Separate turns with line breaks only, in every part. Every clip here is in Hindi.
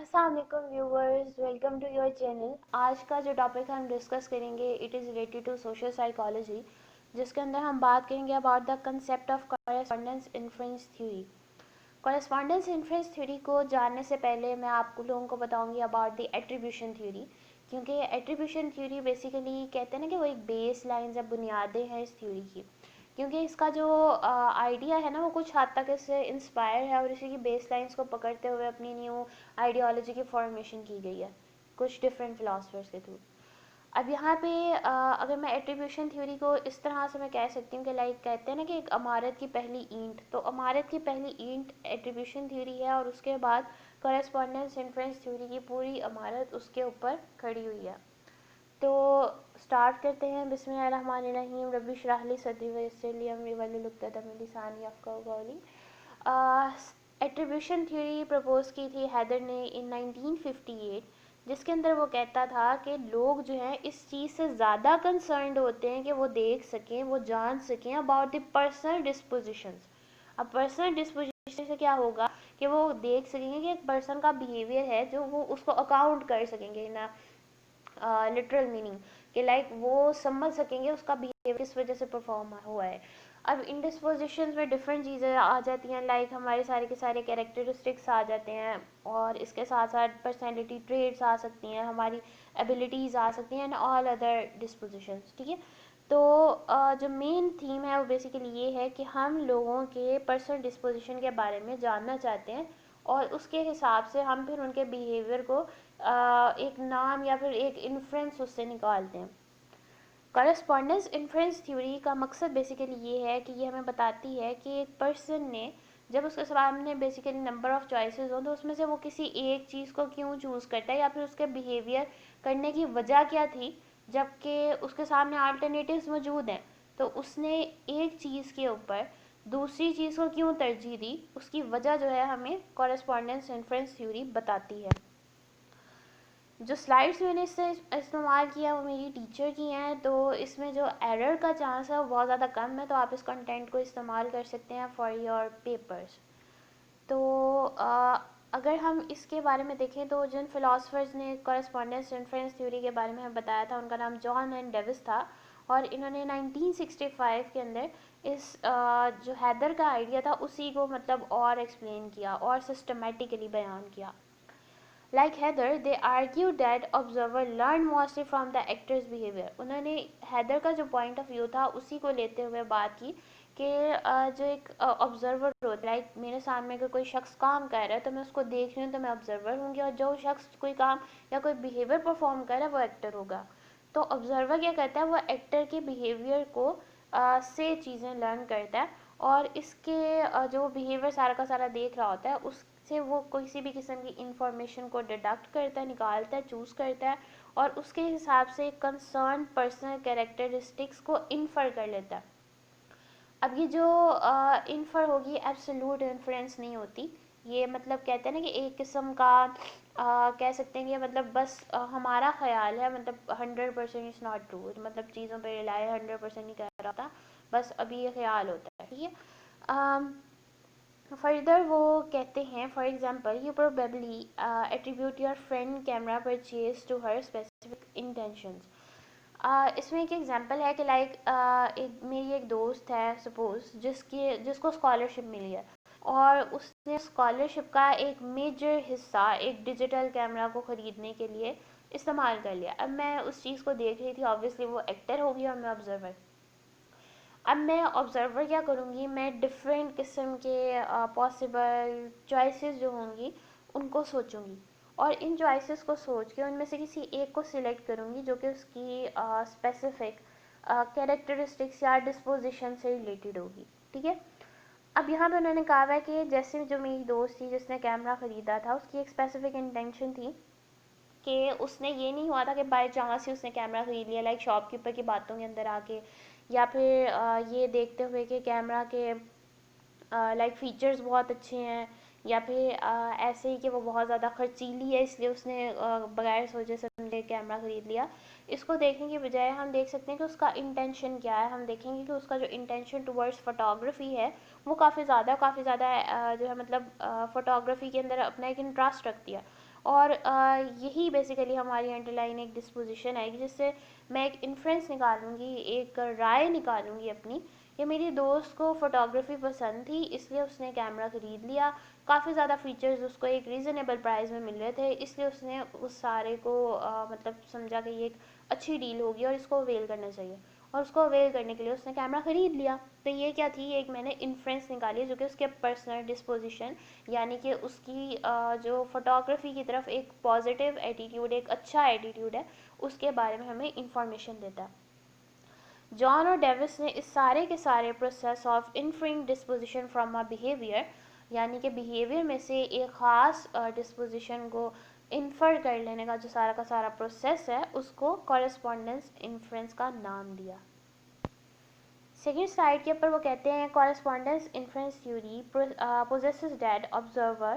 अस्सलाम वालेकुम viewers, welcome to your channel. आज का जो टॉपिक हम डिस्कस करेंगे it is related to social psychology, जिसके अंदर हम बात करेंगे about the concept of correspondence inference theory. Correspondence inference theory को जानने से पहले मैं आप लोगों को बताऊंगी अबाउट द एट्रीब्यूशन थ्योरी, क्योंकि एट्रीब्यूशन थ्योरी बेसिकली कहते हैं ना कि वो एक बेस लाइन या बुनियादें हैं इस थ्योरी की। क्योंकि इसका जो आइडिया है ना वो कुछ हद तक इससे इंस्पायर है और इसी की बेस लाइंस को पकड़ते हुए अपनी न्यू आइडियोलॉजी की फॉर्मेशन की गई है कुछ डिफरेंट फिलासफर्स के थ्रू। अब यहाँ पे अगर मैं एट्रीब्यूशन थ्योरी को इस तरह से मैं कह सकती हूँ कि लाइक कहते हैं ना कि एक इमारत की पहली ईंट, तो इमारत की पहली ईंट एट्रीब्यूशन थ्योरी है और उसके बाद कॉरेस्पॉन्डेंस इन्फ्रेंस थ्योरी की पूरी इमारत उसके ऊपर खड़ी हुई है। तो स्टार्ट करते हैं। बिस्मिल्लाहिर्रहमानिर्रहीम, रब्बी इश्रह ली सदरी व यस्सिर ली अमरी वहलुल उक़दतम मिन लिसानी यफ़क़हू क़ौली। एट्रीब्यूशन थ्योरी प्रपोज की थी हैदर ने इन 1958, जिसके अंदर वो कहता था कि लोग जो हैं इस चीज़ से ज़्यादा कंसर्न्ड होते हैं कि वो देख सकें, वो जान सकें अबाउट द पर्सनल डिस्पोजिशंस। अब पर्सनल डिस्पोजिशन से क्या होगा कि वो देख सकेंगे कि एक पर्सन का बिहेवियर है जो वो उसको अकाउंट कर सकेंगे ना लिटरल मीनिंग कि लाइक वो समझ सकेंगे उसका बिहेवियर किस वजह से परफॉर्म हुआ है। अब इन डिस्पोजिशंस में डिफरेंट चीज़ें आ जाती हैं, लाइक हमारे सारे के सारे कैरेक्टरिस्टिक्स आ जाते हैं और इसके साथ साथ पर्सनैलिटी ट्रेड्स आ सकती हैं, हमारी एबिलिटीज़ आ सकती हैं एंड ऑल अदर डिस्पोजिशंस। ठीक है, तो जो मेन थीम है वो बेसिकली ये है कि हम लोगों के पर्सनल डिस्पोजिशन के बारे में जानना चाहते हैं और उसके हिसाब से हम फिर उनके बिहेवियर को एक नाम या फिर एक इन्फ्रेंस उससे निकालते हैं। करस्पॉन्डेंस इन्फ्रेंस थ्योरी का मकसद बेसिकली ये है कि ये हमें बताती है कि एक पर्सन ने जब उसके सामने बेसिकली नंबर ऑफ़ चॉइसेस हो तो उसमें से वो किसी एक चीज़ को क्यों चूज़ करता है या फिर उसके बिहेवियर करने की वजह क्या थी, जबकि उसके सामने अल्टरनेटिव्स मौजूद हैं। तो उसने एक चीज़ के ऊपर दूसरी चीज़ को क्यों तरजीह दी, उसकी वजह जो है हमें कॉरेस्पॉन्डेंस इन्फ्रेंस थ्योरी बताती है। जो स्लाइड्स मैंने इससे इस्तेमाल किया वो मेरी टीचर की हैं, तो इसमें जो एरर का चांस है वो बहुत ज़्यादा कम है, तो आप इस कंटेंट को इस्तेमाल कर सकते हैं फॉर योर पेपर्स। तो अगर हम इसके बारे में देखें तो जिन फ़िलासफ़र्स ने कॉरेस्पॉन्डेंस इन्फ्रेंस थ्योरी के बारे में हमें बताया था उनका नाम जॉन एंड डेविस था और इन्होंने 1965 के अंदर इस जो हैदर का आइडिया था उसी को मतलब और एक्सप्लेन किया और सिस्टमेटिकली बयान किया। Like Heather, they argue that observer learn mostly from the actor's behavior. उन्होंने हैदर का जो पॉइंट ऑफ व्यू था उसी को लेते हुए बात की कि जो एक ऑब्जर्वर होता है, लाइक मेरे सामने अगर कोई शख्स काम कर रहा है तो मैं उसको देख रही हूँ तो मैं ऑब्जर्वर होंगी और जो शख्स कोई काम या कोई बिहेवियर परफॉर्म कर रहा है वो एक्टर होगा। तो ऑब्जर्वर क्या करता है, वो एक्टर के बिहेवियर को से चीज़ें लर्न करता है और इसके जो बिहेवियर सारा का सारा देख रहा होता है उससे वो किसी भी किस्म की इंफॉर्मेशन को डिडक्ट करता है, निकालता है, चूज़ करता है और उसके हिसाब से कंसर्न पर्सनल कैरेक्टरिस्टिक्स को इन्फर कर लेता है। अब ये जो इन्फर होगी एब्सोल्यूट इन्फ्लुएंस नहीं होती, ये मतलब कहते हैं ना कि एक किस्म का कह सकते हैं कि मतलब बस हमारा ख्याल है, मतलब 100% इज़ नॉट ट्रू, मतलब चीज़ों पे रिलाई 100% नहीं कर रहा था, बस अभी ये ख्याल होता है। ठीक है, फर्दर वो कहते हैं for example you probably attribute your friend camera purchase to her specific intentions. इसमें एक एग्जांपल है कि लाइक मेरी एक दोस्त है सपोज जिसको स्कॉलरशिप मिली है और उसने स्कॉलरशिप का एक मेजर हिस्सा एक डिजिटल कैमरा को ख़रीदने के लिए इस्तेमाल कर लिया। अब मैं उस चीज़ को देख रही थी, ऑब्वियसली वो एक्टर होगी और मैं ऑब्जर्वर। अब मैं ऑब्जर्वर क्या करूँगी, मैं डिफरेंट किस्म के पॉसिबल चॉइसेस जो होंगी उनको सोचूंगी और इन चॉइसेस को सोच के उनमें से किसी एक को सिलेक्ट करूँगी जो कि उसकी स्पेसिफिक कैरेक्टरिस्टिक्स या डिस्पोजिशन से रिलेटेड होगी। ठीक है, अब यहाँ पे उन्होंने कहा है कि जैसे जो मेरी दोस्त थी जिसने कैमरा ख़रीदा था उसकी एक स्पेसिफिक इंटेंशन थी कि उसने ये नहीं हुआ था कि बाय चांस ही उसने कैमरा ख़रीद लिया, लाइक शॉपकीपर की बातों के अंदर आके या फिर ये देखते हुए कि कैमरा के लाइक फ़ीचर्स बहुत अच्छे हैं या फिर ऐसे ही कि वो बहुत ज़्यादा खर्चीली है इसलिए उसने बगैर सोचे समझे कैमरा ख़रीद लिया। इसको देखने की बजाय हम देख सकते हैं कि उसका इंटेंशन क्या है। हम देखेंगे कि उसका जो इंटेंशन टुवर्ड्स फ़ोटोग्राफ़ी है वो काफ़ी ज़्यादा जो है मतलब फ़ोटोग्राफ़ी के अंदर अपना एक इंटरेस्ट रखती है और यही बेसिकली हमारी अंडरलाइन एक डिस्पोजिशन आएगी, जिससे मैं एक इन्फ्रेंस निकालूंगी, एक राय निकालूंगी अपनी, कि मेरी दोस्त को फ़ोटोग्राफी पसंद थी इसलिए उसने कैमरा ख़रीद लिया, काफ़ी ज़्यादा फीचर्स उसको एक रीज़नेबल प्राइस में मिल रहे थे, इसलिए उसने उस सारे को मतलब समझा कि ये एक अच्छी डील होगी और इसको अवेल करना चाहिए, और उसको अवेल करने के लिए उसने कैमरा ख़रीद लिया। तो ये क्या थी, एक मैंने इन्फ्रेंस निकाली जो कि उसके पर्सनल डिस्पोजिशन, यानी कि उसकी जो फोटोग्राफी की तरफ एक पॉजिटिव एटीट्यूड, एक अच्छा एटीट्यूड है, उसके बारे में हमें इंफॉर्मेशन देता है। जॉन और डेविस ने इस सारे के सारे process of inferring disposition from a behaviour, यानी कि बिहेवियर में से एक ख़ास डिस्पोजिशन को इन्फर कर लेने का जो सारा का सारा प्रोसेस है, उसको कॉरेस्पॉन्डेंस इन्फ्रेंस का नाम दिया। सेकेंड स्लाइड के ऊपर वो कहते हैं correspondence inference theory possesses that observer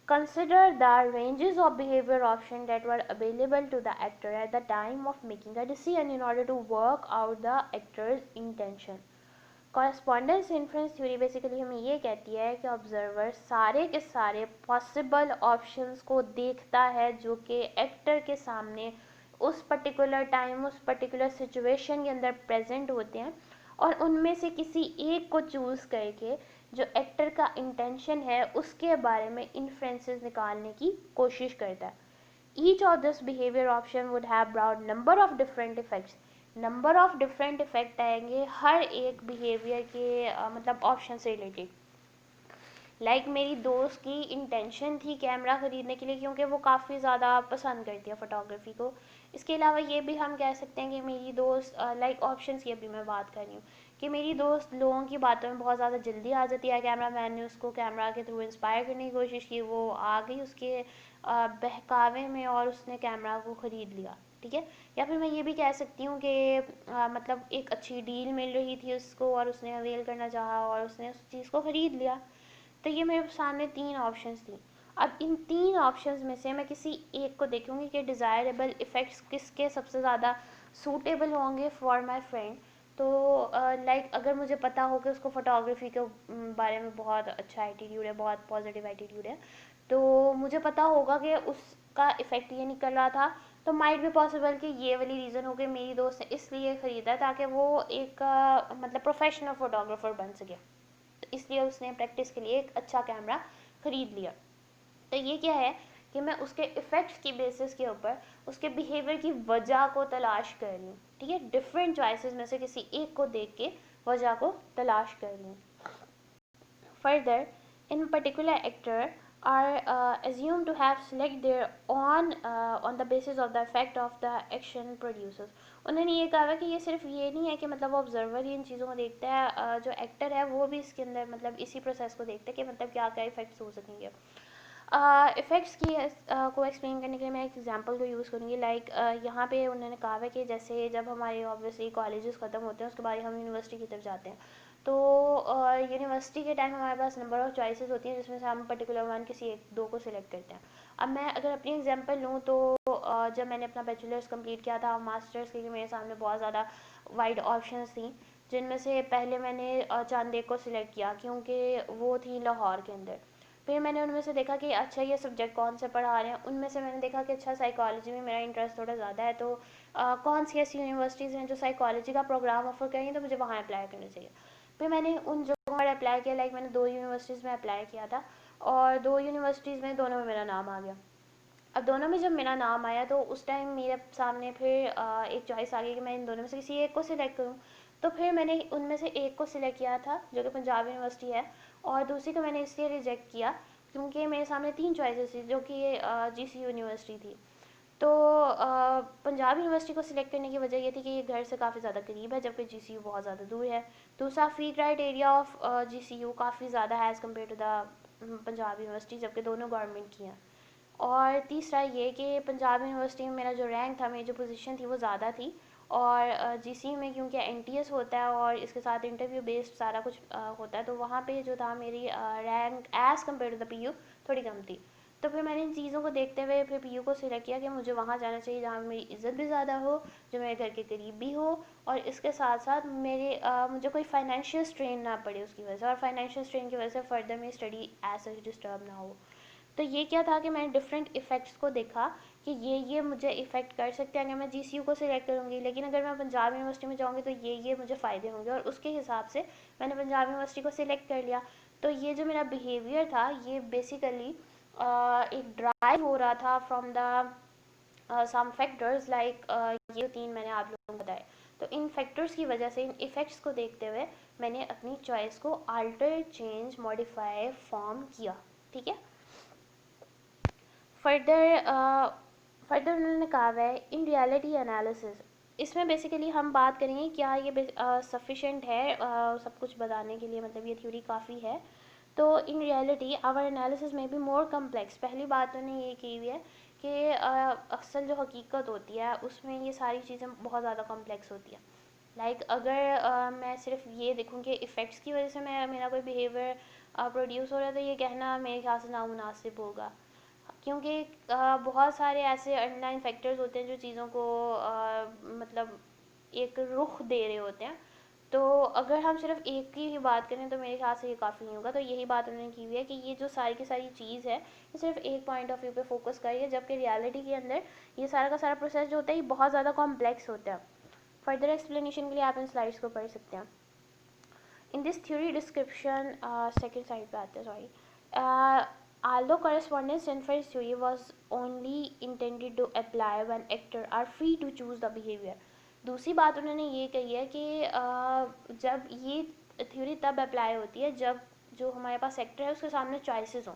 consider the ranges of behavior options that were available to the actor at the time of making a decision in order to work out the actor's intention. Correspondence inference theory basically हमें ये कहती है कि ऑब्जर्वर सारे के सारे पॉसिबल ऑप्शंस को देखता है जो कि एक्टर के सामने उस पर्टिकुलर टाइम, उस पर्टिकुलर सिचुएशन के अंदर प्रेजेंट होते हैं, और उनमें से किसी एक को चूज़ करके जो एक्टर का इंटेंशन है उसके बारे में इन्फ्रेंसेस निकालने की कोशिश करता है। Each of this behaviour option would have broad number of different effects, number of different effect आएंगे हर एक बिहेवियर के मतलब ऑप्शन से रिलेटेड। लाइक मेरी दोस्त की इंटेंशन थी कैमरा ख़रीदने के लिए क्योंकि वो काफ़ी ज़्यादा पसंद करती है फ़ोटोग्राफी को। इसके अलावा ये भी हम कह सकते हैं कि मेरी दोस्त लाइक ऑप्शंस की अभी मैं बात कर रही हूँ कि मेरी दोस्त लोगों की बातों में बहुत ज़्यादा जल्दी आ जाती है, कैमरा मैन ने उसको कैमरा के थ्रू इंस्पायर करने की कोशिश की, वो आ गई उसके बहकावे में और उसने कैमरा को ख़रीद लिया, ठीक है। या फिर मैं ये भी कह सकती हूँ कि मतलब एक अच्छी डील मिल रही थी उसको और उसने अवेल करना चाहा और उसने उस चीज़ को ख़रीद लिया। तो ये मेरे सामने तीन ऑप्शंस थी। अब इन तीन ऑप्शंस में से मैं किसी एक को देखूंगी कि डिज़ायरेबल इफ़ेक्ट्स किसके सबसे ज़्यादा सूटेबल होंगे फॉर माय फ्रेंड। तो लाइक अगर मुझे पता हो कि उसको फ़ोटोग्राफी के बारे में बहुत अच्छा एटीट्यूड है, बहुत पॉजिटिव एटीट्यूड है, तो मुझे पता होगा कि उसका इफ़ेक्ट ये निकल रहा था, तो माइट भी पॉसिबल कि ये वाली रीज़न हो कि मेरी दोस्त ने इसलिए ख़रीदा ताकि वो एक मतलब प्रोफेशनल फ़ोटोग्राफ़र बन सके, तो इसलिए उसने प्रैक्टिस के लिए एक अच्छा कैमरा ख़रीद लिया। तो ये क्या है कि मैं उसके इफ़ेक्ट्स की बेसिस के ऊपर उसके बिहेवियर की वजह को तलाश कर रही हूँ, ठीक है। डिफरेंट चॉइसेस में से किसी एक को देख के वजह को तलाश कर रही हूँ। Further, in particular actor are assumed to have select their own on the basis of the effect of the action produces. उन्होंने ये कहा कि ये सिर्फ ये नहीं है कि मतलब ऑब्जर्वर ही इन चीज़ों को देखता है, जो एक्टर है वो भी इसके अंदर मतलब इसी प्रोसेस को देखता है कि मतलब क्या क्या इफेक्ट्स हो सकेंगे। इफ़ेक्ट्स की को एक्सप्लेन करने के लिए मैं एक एग्जांपल को यूज़ करूँगी। लाइक यहाँ पे उन्होंने कहा है कि जैसे जब हमारे ऑब्वियसली कॉलेजेस ख़त्म होते हैं उसके बाद हम यूनिवर्सिटी की तरफ जाते हैं, तो यूनिवर्सिटी के टाइम हमारे पास नंबर ऑफ़ चॉइसेस होती हैं जिसमें से हम पर्टिकुलर वन किसी एक दो को सिलेक्ट करते हैं। अब मैं अगर अपनी एग्जांपल लूँ तो जब मैंने अपना बैचलर्स कंप्लीट किया था, मास्टर्स के लिए मेरे सामने बहुत ज़्यादा वाइड ऑप्शंस थी, जिनमें से पहले मैंने चांदेक को सिलेक्ट किया क्योंकि वो थी लाहौर के अंदर। फिर मैंने उनमें से देखा कि अच्छा ये सब्जेक्ट कौन से पढ़ा रहे हैं, उनमें से मैंने देखा कि अच्छा साइकोलॉजी में मेरा इंटरेस्ट थोड़ा ज़्यादा है, तो कौन सी ऐसी यूनिवर्सिटीज़ हैं जो साइकोलॉजी का प्रोग्राम ऑफर करेंगी तो मुझे वहाँ अप्लाई करना चाहिए। फिर मैंने उन जगहों पर अप्लाई किया, लाइक मैंने 2 यूनिवर्सिटीज़ में अप्लाई किया था और 2 यूनिवर्सिटीज़ में दोनों में मेरा नाम आ गया। अब दोनों में जब मेरा नाम आया तो उस टाइम मेरे सामने फिर एक चॉइस आ गई कि मैं इन दोनों में से किसी एक को सिलेक्ट करूँ। तो फिर मैंने उनमें से एक को सिलेक्ट किया था जो कि पंजाब यूनिवर्सिटी है, और दूसरी को मैंने इसलिए रिजेक्ट किया क्योंकि मेरे सामने 3 चॉइसेस थी जो कि ये जीसी यूनिवर्सिटी थी। तो पंजाब यूनिवर्सिटी को सिलेक्ट करने की वजह ये थी कि ये घर से काफ़ी ज़्यादा करीब है जबकि जीसीयू बहुत ज़्यादा दूर है। दूसरा फ़ी क्राइटेरिया ऑफ जीसीयू काफ़ी ज़्यादा है as compare to the Punjab University, जबकि दोनों गवर्नमेंट की हैं। और तीसरा ये कि पंजाब यूनिवर्सिटी में मेरा जो रैंक था, मेरी जो पोजीशन थी वो ज़्यादा थी, और जीसी में क्योंकि एनटीएस होता है और इसके साथ इंटरव्यू बेस्ड सारा कुछ होता है, तो वहाँ पे जो था मेरी rank as compare to the PU थोड़ी कम थी। तो फिर मैंने इन चीज़ों को देखते हुए फिर पीयू को सिलेक्ट किया कि मुझे वहाँ जाना चाहिए जहाँ मेरी इज़्ज़त भी ज़्यादा हो, जो मेरे घर के करीब भी हो, और इसके साथ साथ मेरे मुझे कोई फाइनेंशियल स्ट्रेन ना पड़े उसकी वजह से, और फाइनेंशियल स्ट्रेन की वजह से फ़र्दर मेरी स्टडी एज सच डिस्टर्ब ना हो। तो ये क्या था कि मैंने डिफरेंट इफ़ेक्ट्स को देखा कि ये मुझे इफ़ेक्ट कर सकते हैं अगर मैं जीसीयू को सिलेक्ट करूँगी, लेकिन अगर मैं पंजाब यूनिवर्सिटी में जाऊँगी तो ये मुझे फ़ायदे होंगे, और उसके हिसाब से मैंने पंजाब यूनिवर्सिटी को सिलेक्ट कर लिया। तो ये जो मेरा बिहेवियर था ये बेसिकली एक ड्राइव हो रहा था from the some factors like, ये तीन मैंने आप लोगों को बताए। तो इन फैक्टर्स की वजह से, इन इफ़ेक्ट्स को देखते हुए मैंने अपनी चॉइस को आल्टर, चेंज, मॉडिफाई, फॉर्म किया। ठीक है। फर्दर फर्दर उन्होंने कहा हुआ है इन रियलिटी एनालिसिस, इसमें बेसिकली हम बात करेंगे क्या ये सफिशेंट है सब कुछ बताने के लिए, मतलब ये थ्योरी काफ़ी है। तो इन रियलिटी आवर एनालिसिस में भी मोर कम्प्लेक्स, पहली बात उन्होंने ये की हुई है कि असल जो हकीकत होती है उसमें ये सारी चीज़ें बहुत ज़्यादा कम्प्लेक्स होती है। लाइक अगर मैं सिर्फ ये देखूँ कि इफ़ेक्ट्स की वजह से मैं मेरा कोई बिहेवियर प्रोड्यूस हो रहा है, तो ये कहना मेरे ख्याल से नामुनासिब होगा, क्योंकि बहुत सारे ऐसे अंडरलाइन फैक्टर्स होते हैं जो चीज़ों को मतलब एक रुख दे रहे होते हैं। तो अगर हम सिर्फ एक की ही बात करें तो मेरे ख्याल से ये काफ़ी नहीं होगा। तो यही बात उन्होंने की हुई है कि ये जो सारी की सारी चीज़ है ये सिर्फ एक पॉइंट ऑफ व्यू पे फोकस करिए, जबकि रियलिटी के अंदर ये सारा का सारा प्रोसेस जो होता है ये बहुत ज़्यादा कॉम्प्लेक्स होता है। फर्दर एक्सप्लेनेशन के लिए आप इन स्लाइड्स को पढ़ सकते हैं। In this theory description, second side पे आते हैं, sorry, although correspondence inference theory was only intended to apply when actors are free to choose the behavior। दूसरी बात उन्होंने ये कही है कि जब ये थ्योरी तब अप्लाई होती है जब जो हमारे पास एक्टर है उसके सामने चॉइसेस हों।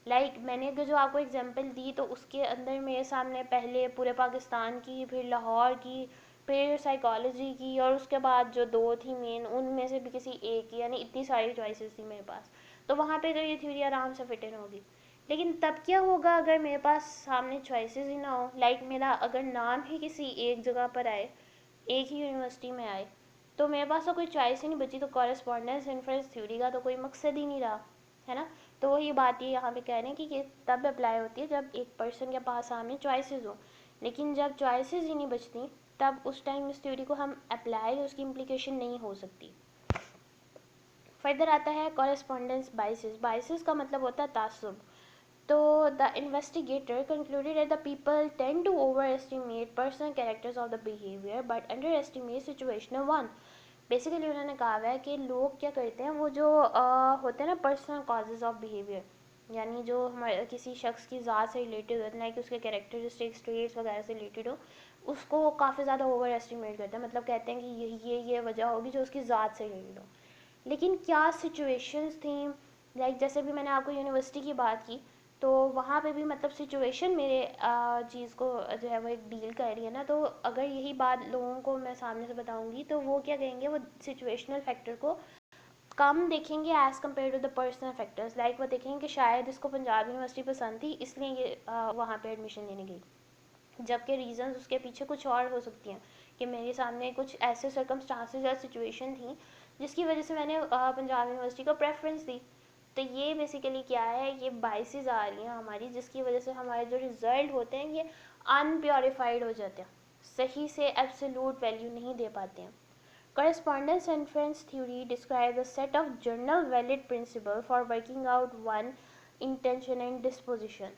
लाइक मैंने अगर जो आपको एग्जांपल दी तो उसके अंदर मेरे सामने पहले पूरे पाकिस्तान की, फिर लाहौर की, फिर साइकोलॉजी की, और उसके बाद जो दो थी मेन उनमें से भी किसी एक की, यानी इतनी सारी चॉइसेस थी मेरे पास। तो वहाँ पे तो ये थ्योरी आराम से फिट इन होगी। लेकिन तब क्या होगा अगर मेरे पास सामने चॉइसेस ही ना हो, लाइक मेरा अगर नाम ही किसी एक जगह पर आए, एक ही यूनिवर्सिटी में आए, तो मेरे पास तो कोई चॉइस ही नहीं बची, तो कॉरेस्पॉन्डेंस इन्फरेंस थ्योरी का तो कोई मकसद ही नहीं रहा, है ना। तो वही बात ये यहाँ पे कह रहे हैं कि ये तब अप्लाई होती है जब एक पर्सन के पास सामने चॉइसेस हो, लेकिन जब चॉइसेस ही नहीं बचती तब उस टाइम इस थ्योरी को हम अप्लाई, उसकी इम्प्लीकेशन नहीं हो सकती। फर्दर आता है कॉरेस्पॉन्डेंस बाइसेस। बाइसेस का मतलब होता है तासुब। तो the investigator concluded that the people tend to over estimate personal characters of the behaviour but under estimate situational one. Basically उन्होंने कहा है कि लोग क्या करते हैं, वो जो होते हैं ना पर्सनल कॉजेज ऑफ बिहेवियर, यानी जो हमारे किसी शख्स की ज़ात से रिलेटेड होते हैं, कि उसके कैरेक्टरिस्टिक्स, ट्रेट्स वगैरह से रिलेटेड हो, उसको काफ़ी ज़्यादा ओवर एस्टिमेट करते हैं। मतलब कहते हैं कि ये वजह होगी जो उसकी ज़ात से रिलेटेड हो। लेकिन क्या सिचुएशंस थी, लाइक जैसे भी मैंने आपको यूनिवर्सिटी की बात की, तो वहाँ पे भी मतलब सिचुएशन मेरे चीज़ को जो है वो एक डील कर रही है ना। तो अगर यही बात लोगों को मैं सामने से बताऊंगी तो वो क्या कहेंगे, वो सिचुएशनल फैक्टर को कम देखेंगे as compare to the personal factors. Like वो देखेंगे कि शायद इसको पंजाब यूनिवर्सिटी पसंद थी इसलिए ये वहाँ पे एडमिशन लेने गई, जबकि रीज़न्स उसके पीछे कुछ और हो सकती हैं, कि मेरे सामने कुछ ऐसे सर्कमस्टांसेस या सिचुएशन थी जिसकी वजह से मैंने पंजाब यूनिवर्सिटी को प्रेफरेंस दी। तो ये बेसिकली क्या है, ये बाइसेस आ रही हैं हमारी, जिसकी वजह से हमारे जो रिज़ल्ट होते हैं ये अनप्योरीफाइड हो जाते हैं, सही से एब्सोल्यूट वैल्यू नहीं दे पाते हैं। Correspondence inference theory describes a set of general valid principles for working out one intention and disposition.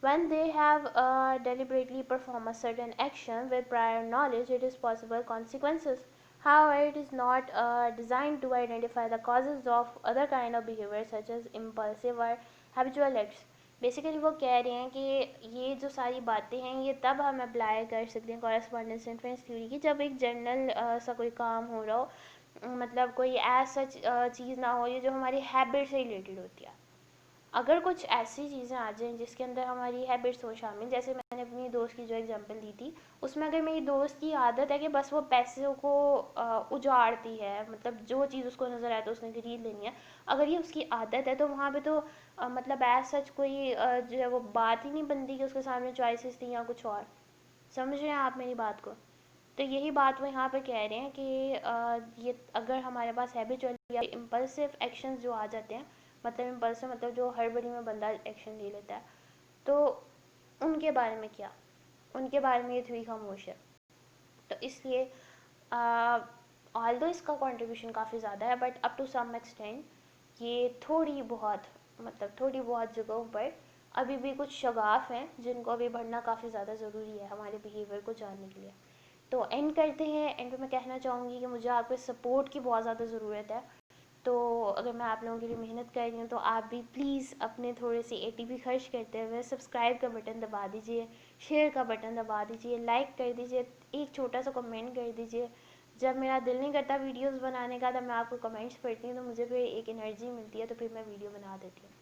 When they have deliberately performed a certain action with prior knowledge it is possible consequences. However, it is not designed to identify the causes of other kind of behavior such as impulsive or habitual acts. Basically वो कह रहे हैं कि ये जो सारी बातें हैं ये तब हम अप्लाई कर सकते हैं कॉरेस्पॉन्डेंस इन्फ्लुएंस थ्योरी की, जब एक जनरल सा कोई काम हो रहा हो, मतलब कोई ऐसा चीज़ ना हो ये जो हमारी हैबिट से रिलेटेड होती है। अगर कुछ ऐसी चीज़ें आ जाएँ जिसके अंदर हमारी हैबिट्स हो शामिल, जैसे मैंने अपनी दोस्त की जो एग्जांपल दी थी, उसमें अगर मेरी दोस्त की आदत है कि बस वो पैसों को उजाड़ती है, मतलब जो चीज़ उसको नज़र आए तो उसने खरीद लेनी है, अगर ये उसकी आदत है तो वहाँ पे तो मतलब एज सच कोई जो है वो बात ही नहीं बनती कि उसके सामने चॉइसेस थी या कुछ और। समझ रहे हैं आप मेरी बात को। तो यही बात वो यहाँ पे कह रहे हैं कि ये अगर हमारे पास हैबिचुअल या इम्पल्सिव एक्शंस जो आ जाते हैं, मतलब इम्पल्सिव मतलब जो हड़बड़ी में बंदा एक्शन ले लेता है, तो उनके बारे में क्या, उनके बारे में ये थ्योरी खामोश है। तो इसलिए ऑल्दो इसका कंट्रीब्यूशन काफ़ी ज़्यादा है but up to some extent ये थोड़ी बहुत, मतलब थोड़ी बहुत जगहों पर अभी भी कुछ शगाफ हैं जिनको अभी बढ़ना काफ़ी ज़्यादा ज़रूरी है हमारे बिहेवियर को जानने के लिए। तो एंड करते हैं। एंड पे मैं कहना चाहूँगी कि मुझे आपके सपोर्ट की बहुत ज़्यादा ज़रूरत है। तो अगर मैं आप लोगों के लिए मेहनत कर रही हूँ तो आप भी प्लीज़ अपने थोड़े से एटीपी खर्च करते हुए सब्सक्राइब का बटन दबा दीजिए, शेयर का बटन दबा दीजिए, लाइक कर दीजिए, एक छोटा सा कमेंट कर दीजिए। जब मेरा दिल नहीं करता वीडियोस बनाने का, तब मैं आपको कमेंट्स पढ़ती हूँ तो मुझे फिर एक एनर्जी मिलती है, तो फिर मैं वीडियो बना देती हूँ।